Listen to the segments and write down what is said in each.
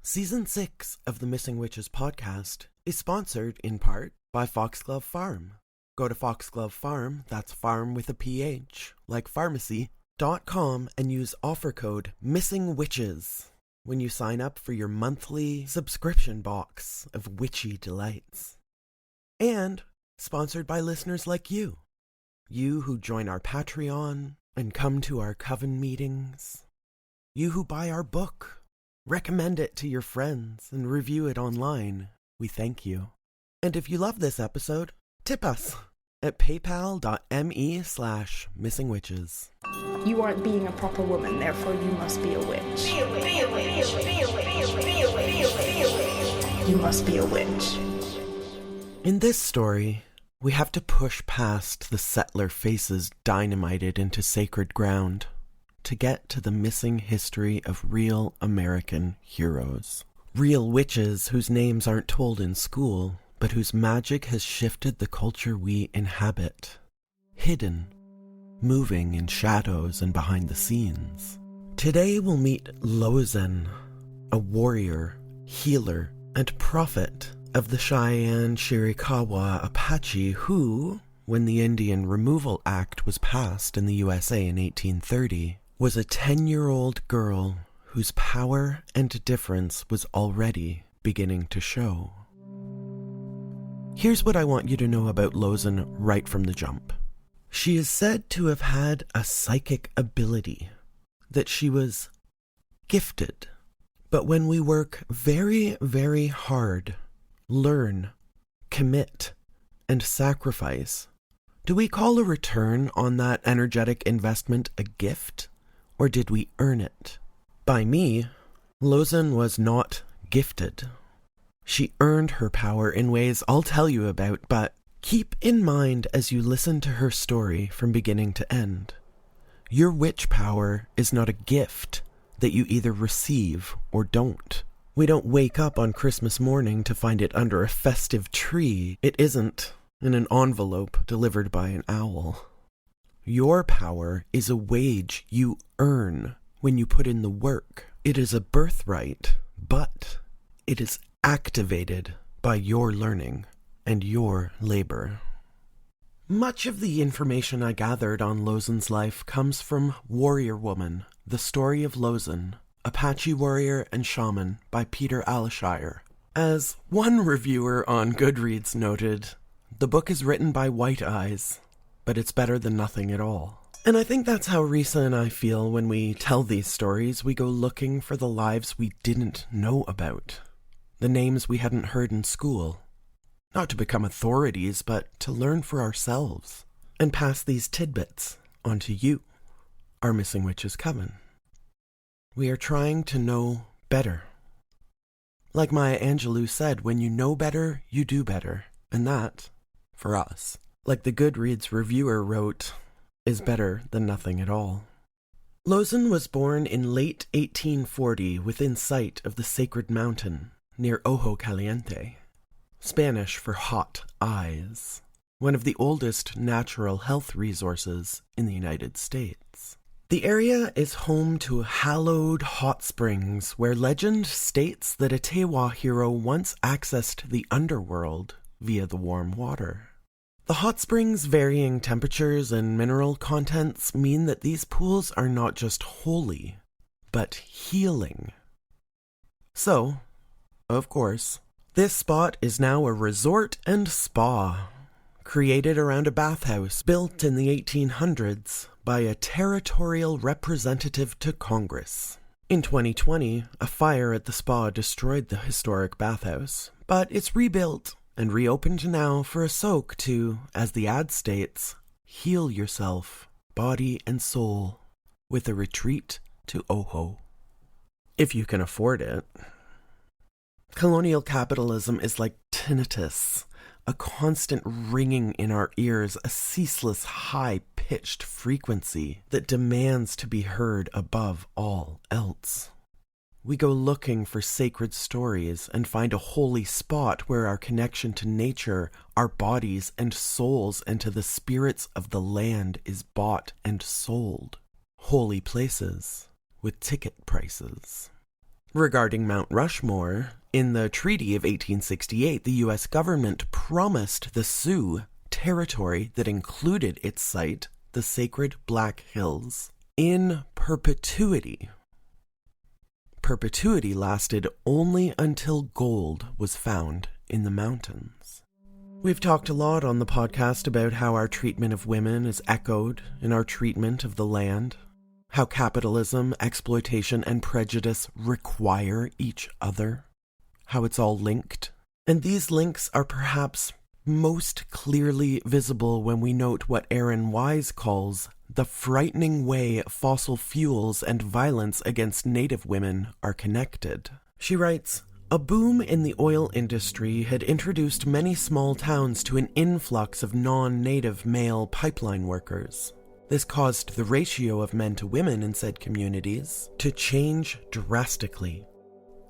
Season 6 of the Missing Witches podcast is sponsored in part by Foxglove Farm. Go to Foxglove Farm, that's farm with a PH, like pharmacy.com, and use offer code MISSINGWITCHES when you sign up for your monthly subscription box of witchy delights. And sponsored by listeners like you. You who join our Patreon and come to our coven meetings. You who buy our book. Recommend it to your friends and review it online. We thank you. And if you love this episode, tip us at paypal.me/missingwitches. You aren't being a proper woman, therefore you must be a witch. You must be a witch. In this story, we have to push past the settler faces dynamited into sacred ground to get to the missing history of real American heroes. Real witches whose names aren't told in school, but whose magic has shifted the culture we inhabit. Hidden, moving in shadows and behind the scenes. Today we'll meet Lozen, a warrior, healer, and prophet of the Cheyenne-Chiricahua Apache who, when the Indian Removal Act was passed in the USA in 1830, was a 10-year-old girl whose power and difference was already beginning to show. Here's what I want you to know about Lozen right from the jump. She is said to have had a psychic ability, that she was gifted. But when we work very, very hard, learn, commit, and sacrifice, do we call a return on that energetic investment a gift? Or did we earn it? By me, Lozen was not gifted. She earned her power in ways I'll tell you about, but keep in mind as you listen to her story from beginning to end. Your witch power is not a gift that you either receive or don't. We don't wake up on Christmas morning to find it under a festive tree. It isn't in an envelope delivered by an owl. Your power is a wage you earn when you put in the work. It is a birthright, but it is activated by your learning and your labor. Much of the information I gathered on Lozen's life comes from Warrior Woman, The Story of Lozen, Apache Warrior and Shaman by Peter Alshire. As one reviewer on Goodreads noted, the book is written by white eyes, but it's better than nothing at all. And I think that's how Risa and I feel when we tell these stories. We go looking for the lives we didn't know about, the names we hadn't heard in school, not to become authorities, but to learn for ourselves, and pass these tidbits on to you, our Missing Witches Coven. We are trying to know better. Like Maya Angelou said, when you know better, you do better. And that, for us, like the Goodreads reviewer wrote, is better than nothing at all. Lozen was born in late 1840 within sight of the Sacred Mountain near Ojo Caliente, Spanish for hot eyes, one of the oldest natural health resources in the United States. The area is home to hallowed hot springs where legend states that a Tewa hero once accessed the underworld via the warm water. The hot springs' varying temperatures and mineral contents mean that these pools are not just holy, but healing. So, of course, this spot is now a resort and spa, created around a bathhouse built in the 1800s by a territorial representative to Congress. In 2020, a fire at the spa destroyed the historic bathhouse, but it's rebuilt and reopened now for a soak to, as the ad states, heal yourself, body and soul, with a retreat to Ojo. If you can afford it. Colonial capitalism is like tinnitus, a constant ringing in our ears, a ceaseless high-pitched frequency that demands to be heard above all else. We go looking for sacred stories and find a holy spot where our connection to nature, our bodies and souls, and to the spirits of the land is bought and sold. Holy places with ticket prices. Regarding Mount Rushmore, in the Treaty of 1868, the U.S. government promised the Sioux territory that included its site, the sacred Black Hills, in perpetuity. Perpetuity lasted only until gold was found in the mountains. We've talked a lot on the podcast about how our treatment of women is echoed in our treatment of the land, how capitalism, exploitation, and prejudice require each other, how it's all linked. And these links are perhaps most clearly visible when we note what Erin Wise calls the frightening way fossil fuels and violence against Native women are connected. She writes, "A boom in the oil industry had introduced many small towns to an influx of non-Native male pipeline workers. This caused the ratio of men to women in said communities to change drastically.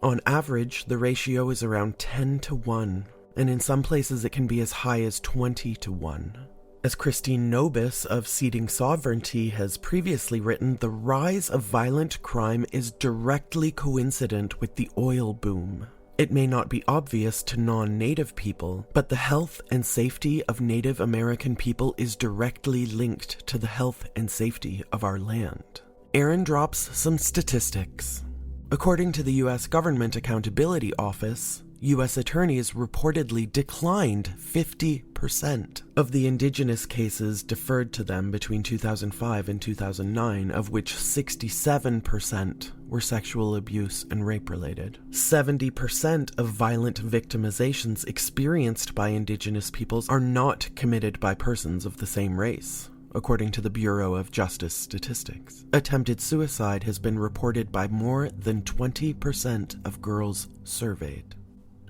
On average, the ratio is around 10 to 1, and in some places it can be as high as 20 to 1. As Christine Nobis of Seeding Sovereignty has previously written, the rise of violent crime is directly coincident with the oil boom. It may not be obvious to non-Native people, but the health and safety of Native American people is directly linked to the health and safety of our land." Erin drops some statistics. According to the U.S. Government Accountability Office, U.S. attorneys reportedly declined 50% of the indigenous cases deferred to them between 2005 and 2009, of which 67% were sexual abuse and rape-related. 70% of violent victimizations experienced by indigenous peoples are not committed by persons of the same race, according to the Bureau of Justice Statistics. Attempted suicide has been reported by more than 20% of girls surveyed.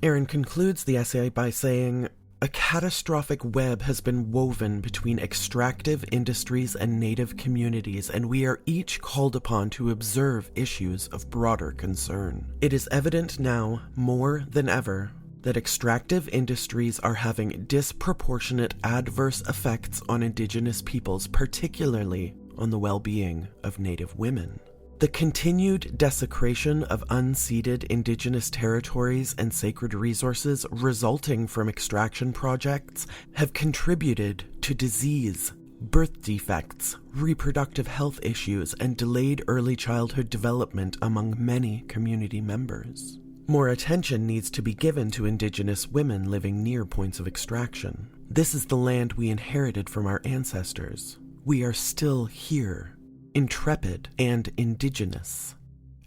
Erin concludes the essay by saying, "A catastrophic web has been woven between extractive industries and Native communities, and we are each called upon to observe issues of broader concern. It is evident now, more than ever, that extractive industries are having disproportionate adverse effects on Indigenous peoples, particularly on the well-being of Native women. The continued desecration of unceded Indigenous territories and sacred resources resulting from extraction projects have contributed to disease, birth defects, reproductive health issues, and delayed early childhood development among many community members. More attention needs to be given to Indigenous women living near points of extraction. This is the land we inherited from our ancestors. We are still here, intrepid and indigenous,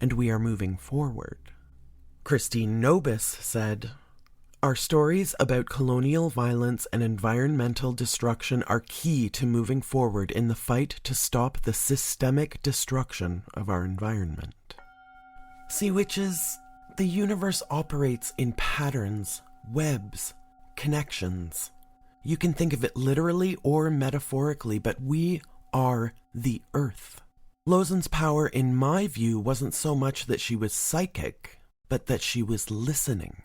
and we are moving forward." Christine Nobis said, "Our stories about colonial violence and environmental destruction are key to moving forward in the fight to stop the systemic destruction of our environment." See, witches, the universe operates in patterns, webs, connections. You can think of it literally or metaphorically, but we are the earth. Lozen's power, in my view, wasn't so much that she was psychic, but that she was listening.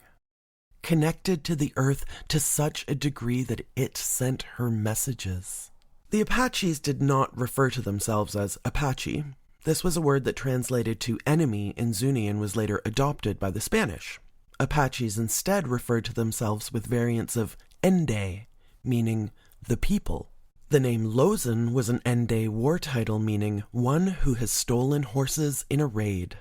Connected to the earth to such a degree that it sent her messages. The Apaches did not refer to themselves as Apache. This was a word that translated to enemy in Zuni and was later adopted by the Spanish. Apaches instead referred to themselves with variants of Ende, meaning the people. The name Lozen was an Ende war title meaning one who has stolen horses in a raid.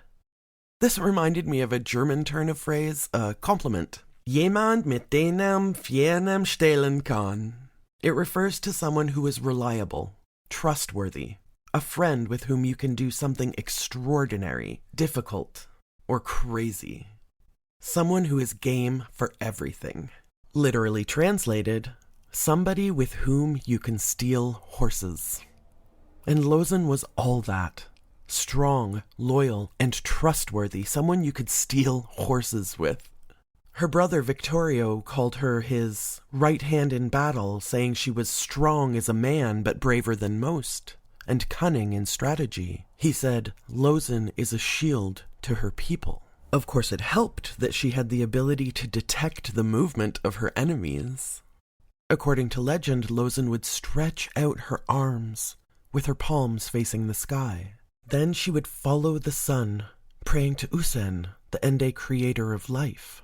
This reminded me of a German turn of phrase, a compliment. Jemand mit dem fjernem stehlen kann. It refers to someone who is reliable, trustworthy, a friend with whom you can do something extraordinary, difficult, or crazy. Someone who is game for everything. Literally translated, somebody with whom you can steal horses. And Lozen was all that. Strong, loyal, and trustworthy, someone you could steal horses with. Her brother Victorio called her his right hand in battle, saying she was strong as a man but braver than most, and cunning in strategy. He said, Lozen is a shield to her people. Of course it helped that she had the ability to detect the movement of her enemies. According to legend, Lozen would stretch out her arms, with her palms facing the sky. Then she would follow the sun, praying to Usen, the Ende creator of life.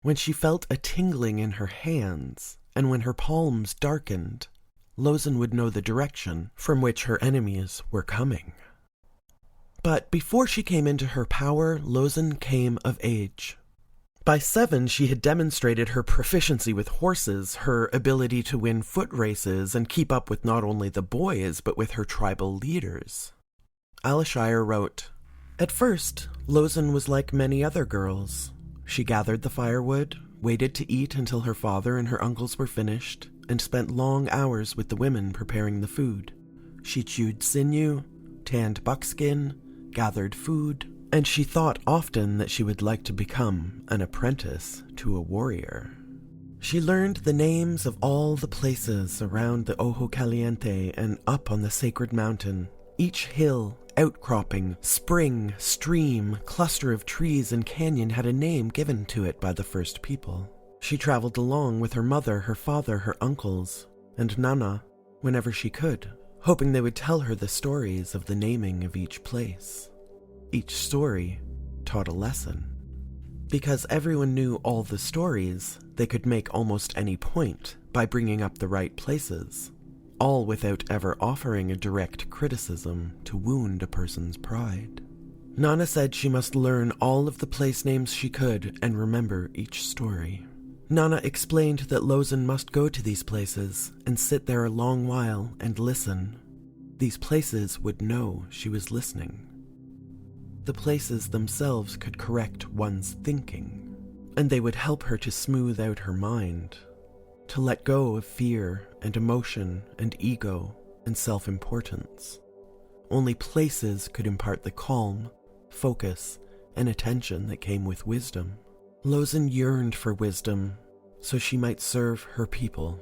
When she felt a tingling in her hands, and when her palms darkened, Lozen would know the direction from which her enemies were coming. But before she came into her power, Lozen came of age. By 7, she had demonstrated her proficiency with horses, her ability to win foot races, and keep up with not only the boys, but with her tribal leaders. Alishire wrote, "At first, Lozen was like many other girls. She gathered the firewood, waited to eat until her father and her uncles were finished, and spent long hours with the women preparing the food. She chewed sinew, tanned buckskin, gathered food, and she thought often that she would like to become an apprentice to a warrior. She learned the names of all the places around the Ojo Caliente and up on the sacred mountain. Each hill, outcropping, spring, stream, cluster of trees, and canyon had a name given to it by the first people. She traveled along with her mother, her father, her uncles, and Nana whenever she could, hoping they would tell her the stories of the naming of each place. Each story taught a lesson. Because everyone knew all the stories, they could make almost any point by bringing up the right places, all without ever offering a direct criticism to wound a person's pride. Nana said she must learn all of the place names she could and remember each story. Nana explained that Lozen must go to these places and sit there a long while and listen. These places would know she was listening. The places themselves could correct one's thinking, and they would help her to smooth out her mind, to let go of fear and emotion and ego and self-importance. Only places could impart the calm, focus, and attention that came with wisdom. Lozen yearned for wisdom so she might serve her people.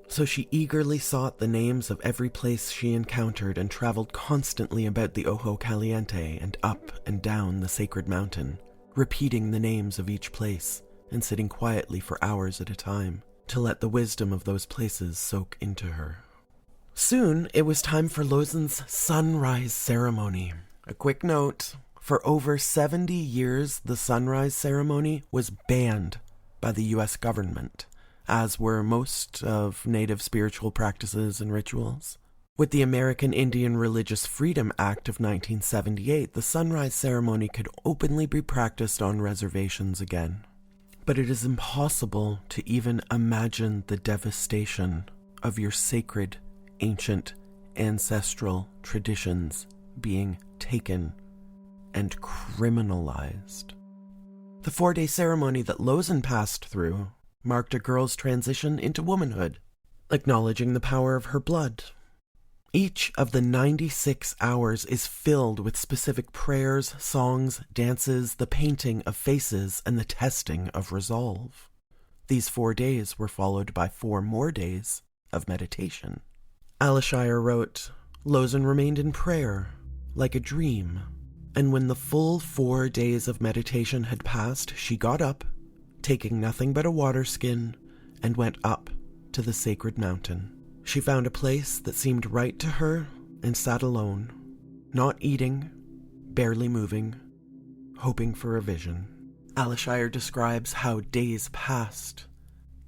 So she eagerly sought the names of every place she encountered and traveled constantly about the Ojo Caliente and up and down the sacred mountain, repeating the names of each place and sitting quietly for hours at a time to let the wisdom of those places soak into her. Soon, it was time for Lozen's sunrise ceremony. A quick note, for over 70 years, the sunrise ceremony was banned by the US government, as were most of Native spiritual practices and rituals. With the American Indian Religious Freedom Act of 1978, the sunrise ceremony could openly be practiced on reservations again. But it is impossible to even imagine the devastation of your sacred, ancient, ancestral traditions being taken and criminalized. The 4-day ceremony that Lozen passed through marked a girl's transition into womanhood, acknowledging the power of her blood. Each of the 96 hours is filled with specific prayers, songs, dances, the painting of faces, and the testing of resolve. These 4 days were followed by 4 more days of meditation. Alishire wrote, "Lozen remained in prayer, like a dream, and when the full 4 days of meditation had passed, she got up, taking nothing but a water skin, and went up to the sacred mountain. She found a place that seemed right to her and sat alone, not eating, barely moving, hoping for a vision." Alishire describes how days passed.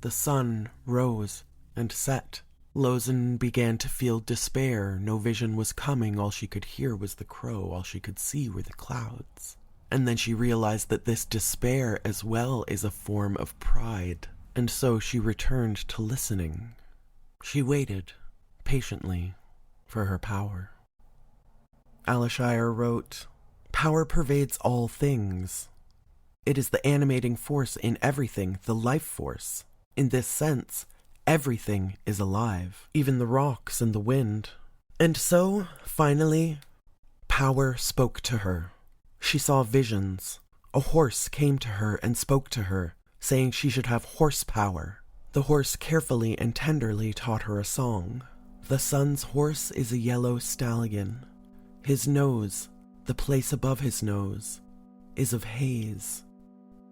The sun rose and set. Lozen began to feel despair. No vision was coming. All she could hear was the crow. All she could see were the clouds. And then she realized that this despair as well is a form of pride. And so she returned to listening. She waited, patiently, for her power. Alishire wrote, "Power pervades all things. It is the animating force in everything, the life force. In this sense, everything is alive, even the rocks and the wind." And so, finally, power spoke to her. She saw visions. A horse came to her and spoke to her, saying she should have horsepower. The horse carefully and tenderly taught her a song. The sun's horse is a yellow stallion. His nose, the place above his nose, is of haze.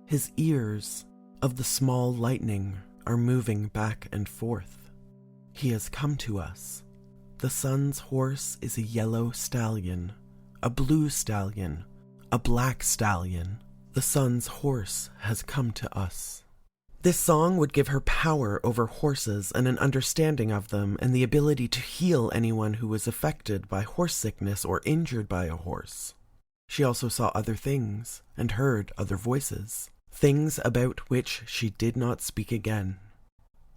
His ears, of the small lightning, are moving back and forth. He has come to us. The sun's horse is a yellow stallion, a blue stallion, a black stallion, the sun's horse has come to us. This song would give her power over horses and an understanding of them and the ability to heal anyone who was affected by horse sickness or injured by a horse. She also saw other things and heard other voices, things about which she did not speak again,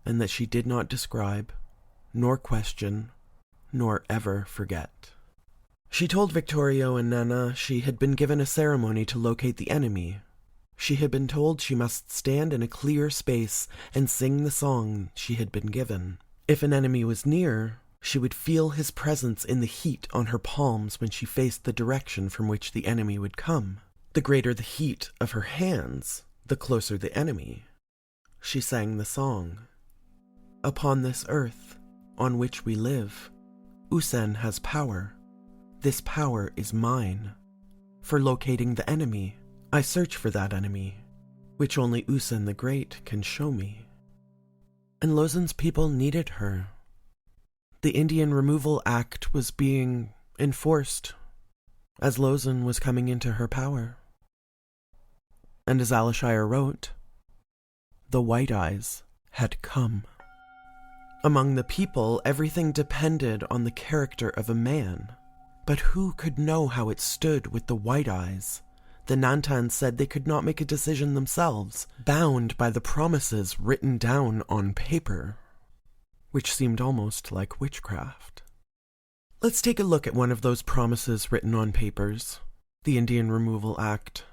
and that she did not describe, nor question, nor ever forget. She told Victorio and Nana she had been given a ceremony to locate the enemy. She had been told she must stand in a clear space and sing the song she had been given. If an enemy was near, she would feel his presence in the heat on her palms when she faced the direction from which the enemy would come. The greater the heat of her hands, the closer the enemy. She sang the song. Upon this earth, on which we live, Usen has power. This power is mine. For locating the enemy, I search for that enemy, which only Usen the Great can show me. And Lozen's people needed her. The Indian Removal Act was being enforced as Lozen was coming into her power. And as Alishire wrote, the White Eyes had come. Among the people, everything depended on the character of a man. But who could know how it stood with the White Eyes? The Nantans said they could not make a decision themselves, bound by the promises written down on paper, which seemed almost like witchcraft. Let's take a look at one of those promises written on papers, the Indian Removal Act.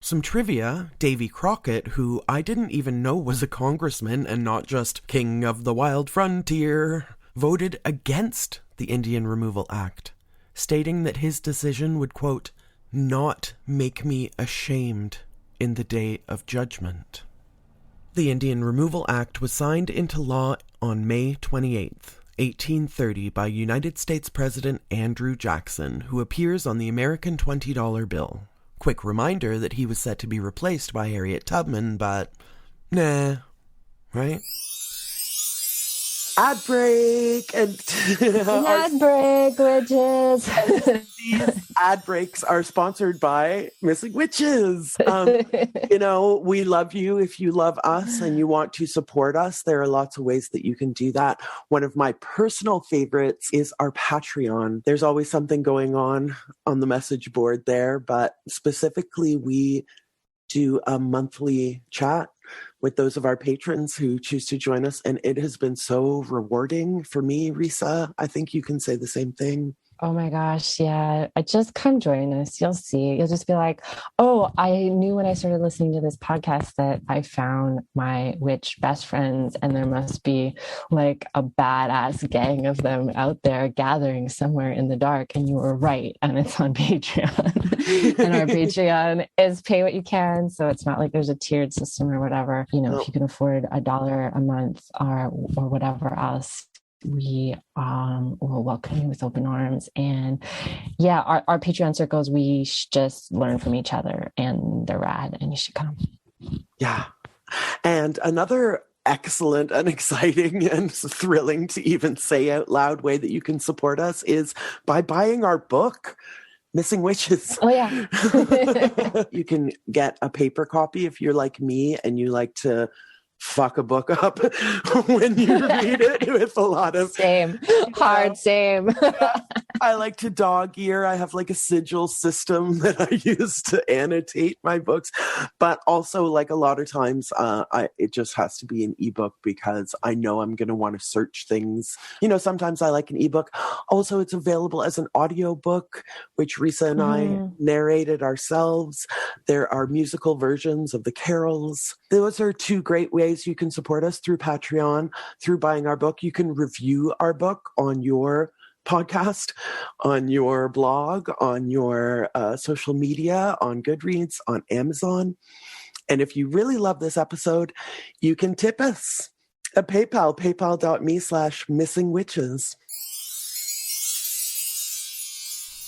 Some trivia, Davy Crockett, who I didn't even know was a congressman and not just king of the wild frontier, voted against the Indian Removal Act, stating that his decision would, quote, not make me ashamed in the day of judgment. The Indian Removal Act was signed into law on May 28th, 1830 by United States President Andrew Jackson, who appears on the American $20 bill. Quick reminder that he was set to be replaced by Harriet Tubman, but nah, right? Ad break! And ad break, witches! These ad breaks are sponsored by Missing Witches. We love you if you love us and you want to support us. There are lots of ways that you can do that. One of my personal favorites is our Patreon. There's always something going on the message board there, but specifically we do a monthly chat with those of our patrons who choose to join us, and it has been so rewarding for me, Risa. I think you can say the same thing. Oh my gosh, yeah. Just come join us. You'll see. You'll just be like, oh, I knew when I started listening to this podcast that I found my witch best friends, and there must be like a badass gang of them out there gathering somewhere in the dark. And you were right. And it's on Patreon. And our Patreon is pay what you can. So it's not like there's a tiered system or whatever. If you can afford $1 a month or whatever else, we will welcome you with open arms. And yeah, our Patreon circles, we just learn from each other, and they're rad, and you should come. Yeah. And another excellent and exciting and thrilling to even say out loud way that you can support us is by buying our book, Missing Witches. Oh yeah. You can get a paper copy if you're like me and you like to fuck a book up when you read it with a lot of same. I like to dog ear. I have like a sigil system that I use to annotate my books, but also like a lot of times it just has to be an ebook because I know I'm going to want to search things. Sometimes I like an ebook. Also, it's available as an audiobook, which Risa and I narrated ourselves. There are musical versions of the carols. Those are two great ways you can support us, through Patreon, through buying our book. You can review our book on your podcast, on your blog, on your social media, on Goodreads, on Amazon. And if you really love this episode, you can tip us at PayPal, paypal.me/missingwitches.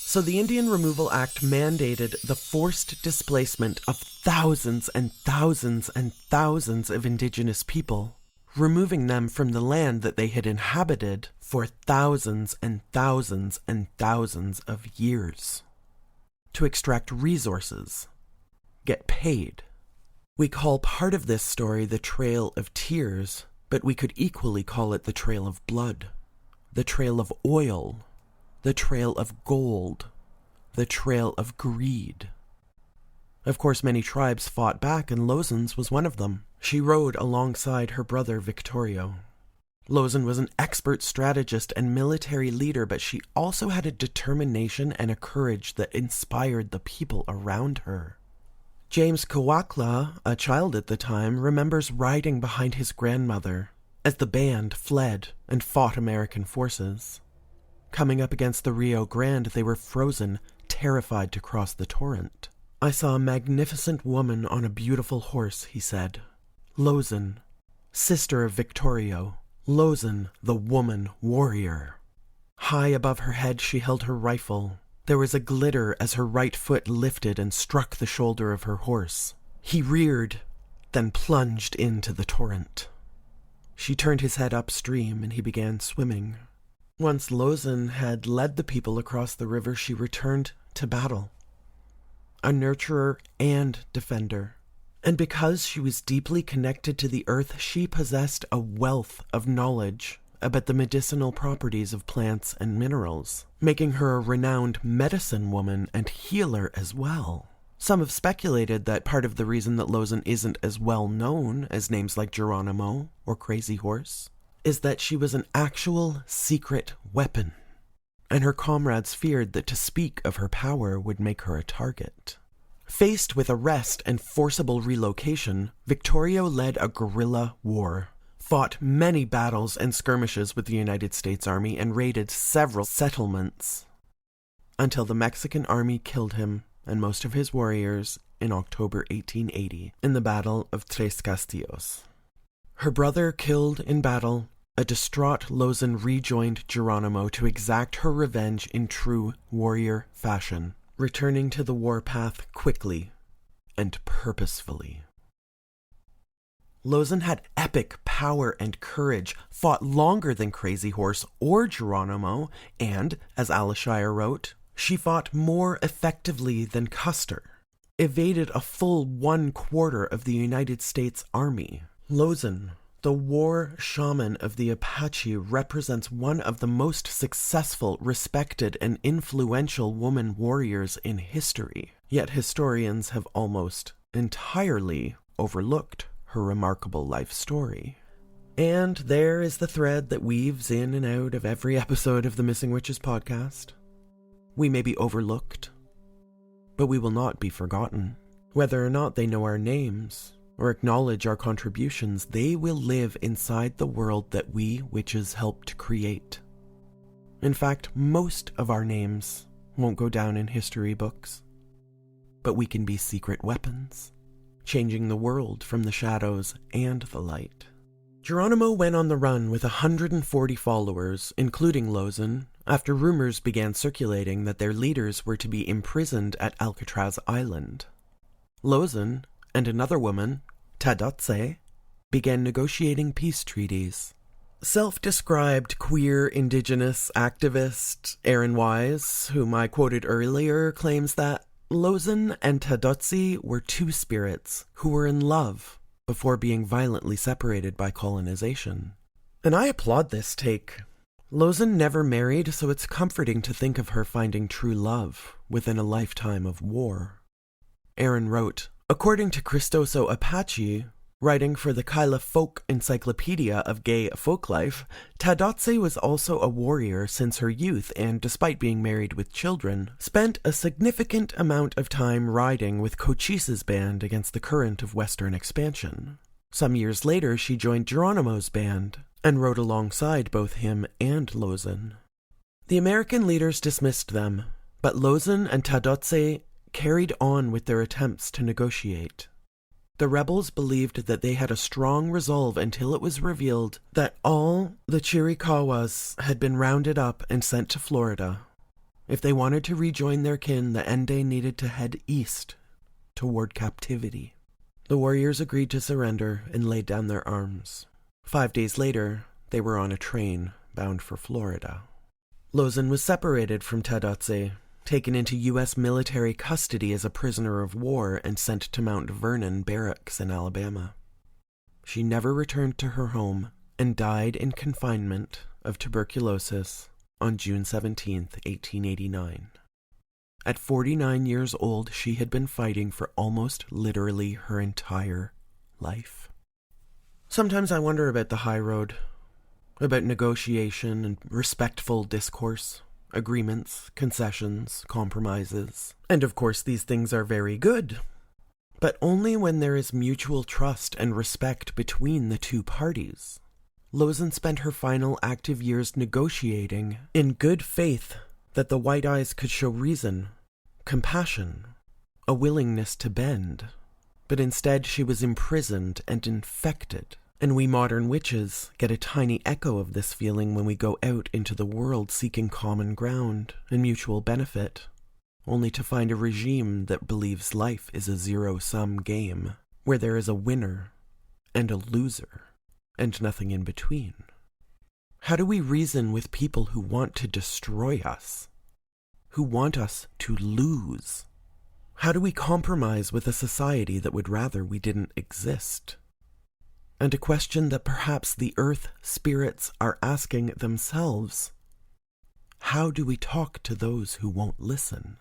So the Indian Removal Act mandated the forced displacement of thousands and thousands and thousands of indigenous people, removing them from the land that they had inhabited for thousands and thousands and thousands of years, to extract resources, get paid. We call part of this story the Trail of Tears, but we could equally call it the Trail of Blood, the Trail of Oil, the Trail of Gold, the Trail of Greed. Of course, many tribes fought back, and Lozen's was one of them. She rode alongside her brother Victorio. Lozen was an expert strategist and military leader, but she also had a determination and a courage that inspired the people around her. James Kawakla, a child at the time, remembers riding behind his grandmother as the band fled and fought American forces. Coming up against the Rio Grande, they were frozen, terrified to cross the torrent. "I saw a magnificent woman on a beautiful horse," he said. "Lozen, sister of Victorio. Lozen, the woman warrior." High above her head she held her rifle. There was a glitter as her right foot lifted and struck the shoulder of her horse. He reared, then plunged into the torrent. She turned his head upstream and he began swimming. Once Lozen had led the people across the river, she returned to battle. A nurturer and defender. And because she was deeply connected to the earth, she possessed a wealth of knowledge about the medicinal properties of plants and minerals, making her a renowned medicine woman and healer as well. Some have speculated that part of the reason that Lozen isn't as well known as names like Geronimo or Crazy Horse is that she was an actual secret weapon, and her comrades feared that to speak of her power would make her a target. Faced with arrest and forcible relocation, Victorio led a guerrilla war, fought many battles and skirmishes with the United States Army, and raided several settlements, until the Mexican army killed him and most of his warriors in October 1880 in the Battle of Tres Castillos. Her brother killed in battle, a distraught Lozen rejoined Geronimo to exact her revenge in true warrior fashion, returning to the warpath quickly and purposefully. Lozen had epic power and courage, fought longer than Crazy Horse or Geronimo, and, as Alishire wrote, she fought more effectively than Custer, evaded a full 1/4 of the United States Army. Lozen, the war shaman of the Apache, represents one of the most successful, respected, and influential woman warriors in history. Yet historians have almost entirely overlooked her remarkable life story. And there is the thread that weaves in and out of every episode of the Missing Witches podcast. We may be overlooked, but we will not be forgotten. Whether or not they know our names or acknowledge our contributions, they will live inside the world that we witches helped create. In fact, most of our names won't go down in history books, but we can be secret weapons, changing the world from the shadows and the light. Geronimo went on the run with 140 followers, including Lozen, after rumors began circulating that their leaders were to be imprisoned at Alcatraz Island. Lozen and another woman, Tadotse, began negotiating peace treaties. Self-described queer indigenous activist Aaron Wise, whom I quoted earlier, claims that Lozen and Tadotse were two spirits who were in love before being violently separated by colonization. And I applaud this take. Lozen never married, so it's comforting to think of her finding true love within a lifetime of war. Aaron wrote, according to Cristoso Apache, writing for the Kaila Folk Encyclopedia of Gay Folklife, Tadotse was also a warrior since her youth and, despite being married with children, spent a significant amount of time riding with Cochise's band against the current of Western expansion. Some years later, she joined Geronimo's band and rode alongside both him and Lozen. The American leaders dismissed them, but Lozen and Tadotse carried on with their attempts to negotiate. The rebels believed that they had a strong resolve until it was revealed that all the Chiricahuas had been rounded up and sent to Florida. If they wanted to rejoin their kin, the Ende needed to head east toward captivity. The warriors agreed to surrender and laid down their arms. 5 days later, they were on a train bound for Florida. Lozen was separated from Tadotse, taken into U.S. military custody as a prisoner of war and sent to Mount Vernon Barracks in Alabama. She never returned to her home and died in confinement of tuberculosis on June 17, 1889. At 49 years old, she had been fighting for almost literally her entire life. Sometimes I wonder about the high road, about negotiation and respectful discourse, agreements, concessions, compromises. And of course these things are very good, but only when there is mutual trust and respect between the two parties. Lozen spent her final active years negotiating in good faith that the white eyes could show reason, compassion, a willingness to bend. But instead she was imprisoned and infected. And we modern witches get a tiny echo of this feeling when we go out into the world seeking common ground and mutual benefit, only to find a regime that believes life is a zero-sum game, where there is a winner and a loser, and nothing in between. How do we reason with people who want to destroy us, who want us to lose? How do we compromise with a society that would rather we didn't exist? And a question that perhaps the earth spirits are asking themselves: how do we talk to those who won't listen?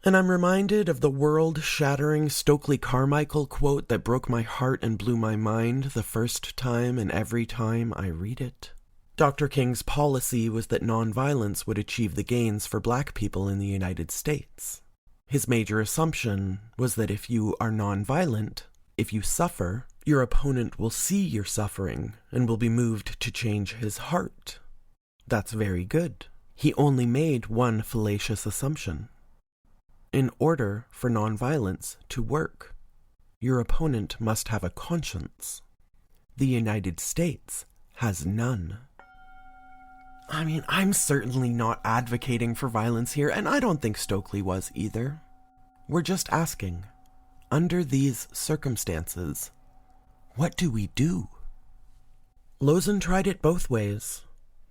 And I'm reminded of the world-shattering Stokely Carmichael quote that broke my heart and blew my mind the first time and every time I read it. Dr. King's policy was that nonviolence would achieve the gains for black people in the United States. His major assumption was that if you are nonviolent, if you suffer, your opponent will see your suffering and will be moved to change his heart. That's very good. He only made one fallacious assumption. In order for nonviolence to work, your opponent must have a conscience. The United States has none. I mean, I'm certainly not advocating for violence here, and I don't think Stokely was either. We're just asking, under these circumstances, what do we do? Lozen tried it both ways,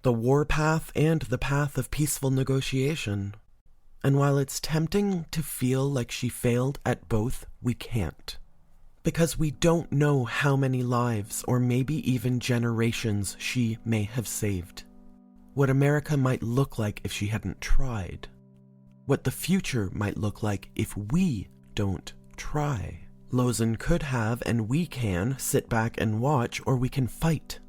the war path and the path of peaceful negotiation. And while it's tempting to feel like she failed at both, we can't. Because we don't know how many lives, or maybe even generations, she may have saved. What America might look like if she hadn't tried. What the future might look like if we don't try. Lozen could have, and we can, sit back and watch, or we can fight,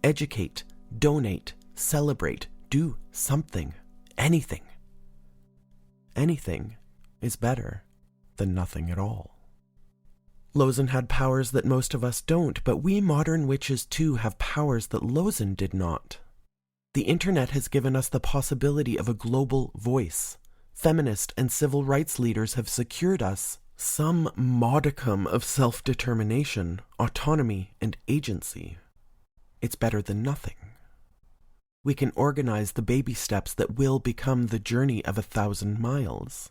educate, donate, celebrate, do something, anything. Anything is better than nothing at all. Lozen had powers that most of us don't, but we modern witches too have powers that Lozen did not. The internet has given us the possibility of a global voice. Feminist and civil rights leaders have secured us some modicum of self-determination, autonomy, and agency. It's better than nothing. We can organize the baby steps that will become the journey of 1,000 miles.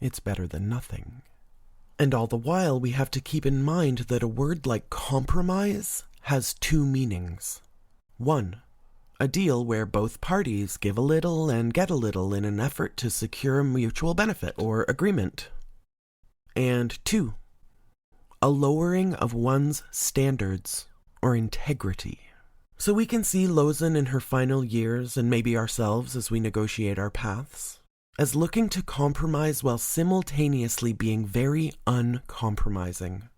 It's better than nothing. And all the while, we have to keep in mind that a word like compromise has two meanings. One, a deal where both parties give a little and get a little in an effort to secure a mutual benefit or agreement. And two, a lowering of one's standards or integrity. So we can see Lozen in her final years, and maybe ourselves as we negotiate our paths, as looking to compromise while simultaneously being very uncompromising.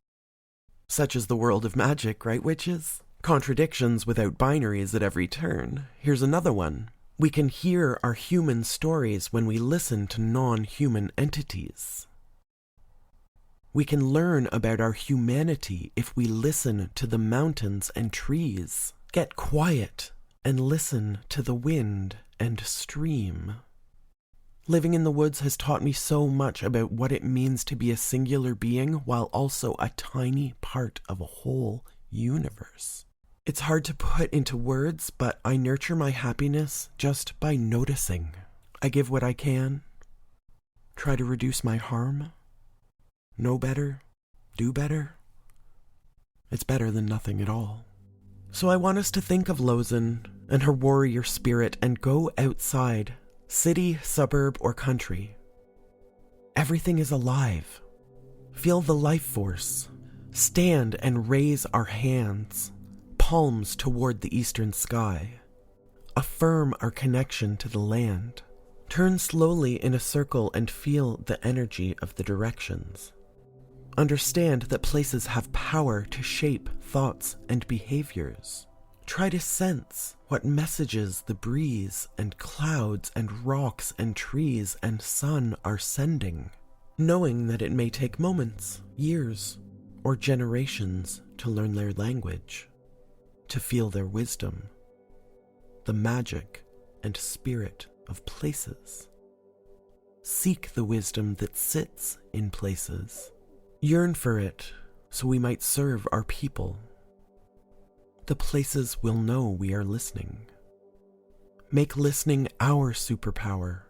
Such is the world of magic, right, witches? Contradictions without binaries at every turn. Here's another one. We can hear our human stories when we listen to non-human entities. We can learn about our humanity if we listen to the mountains and trees. Get quiet and listen to the wind and stream. Living in the woods has taught me so much about what it means to be a singular being while also a tiny part of a whole universe. It's hard to put into words, but I nurture my happiness just by noticing. I give what I can, try to reduce my harm, know better, do better. It's better than nothing at all. So I want us to think of Lozen and her warrior spirit and go outside, city, suburb, or country, Everything is alive. Feel the life force. Stand and raise our hands, palms toward the eastern sky. Affirm our connection to the land. Turn slowly in a circle and feel the energy of the directions. Understand that places have power to shape thoughts and behaviors. Try to sense what messages the breeze and clouds and rocks and trees and sun are sending, knowing that it may take moments, years, or generations to learn their language, to feel their wisdom, the magic and spirit of places. Seek the wisdom that sits in places. Yearn for it so we might serve our people. The places will know we are listening. Make listening our superpower.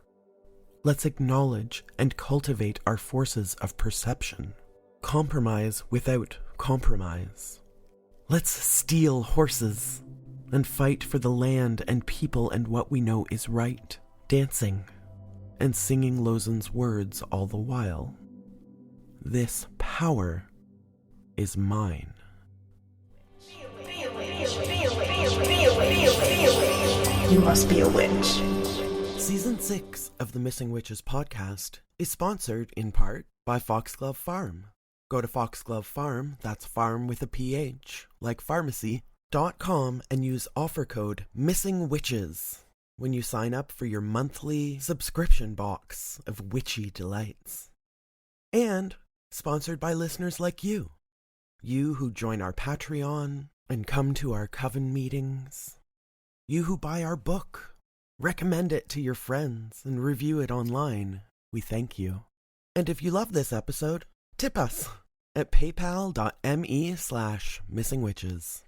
Let's acknowledge and cultivate our forces of perception. Compromise without compromise. Let's steal horses and fight for the land and people and what we know is right. Dancing and singing Lozen's words all the while. This power is mine. You must be a witch. Season 6 of the Missing Witches podcast is sponsored in part by Foxglove Farm. Go to Foxglove Farm, that's farm with a PH, like pharmacy.com, and use offer code MISSINGWITCHES when you sign up for your monthly subscription box of witchy delights. And sponsored by listeners like you. You who join our Patreon and come to our coven meetings. You who buy our book, recommend it to your friends, and review it online. We thank you. And if you love this episode, tip us at paypal.me/missingwitches.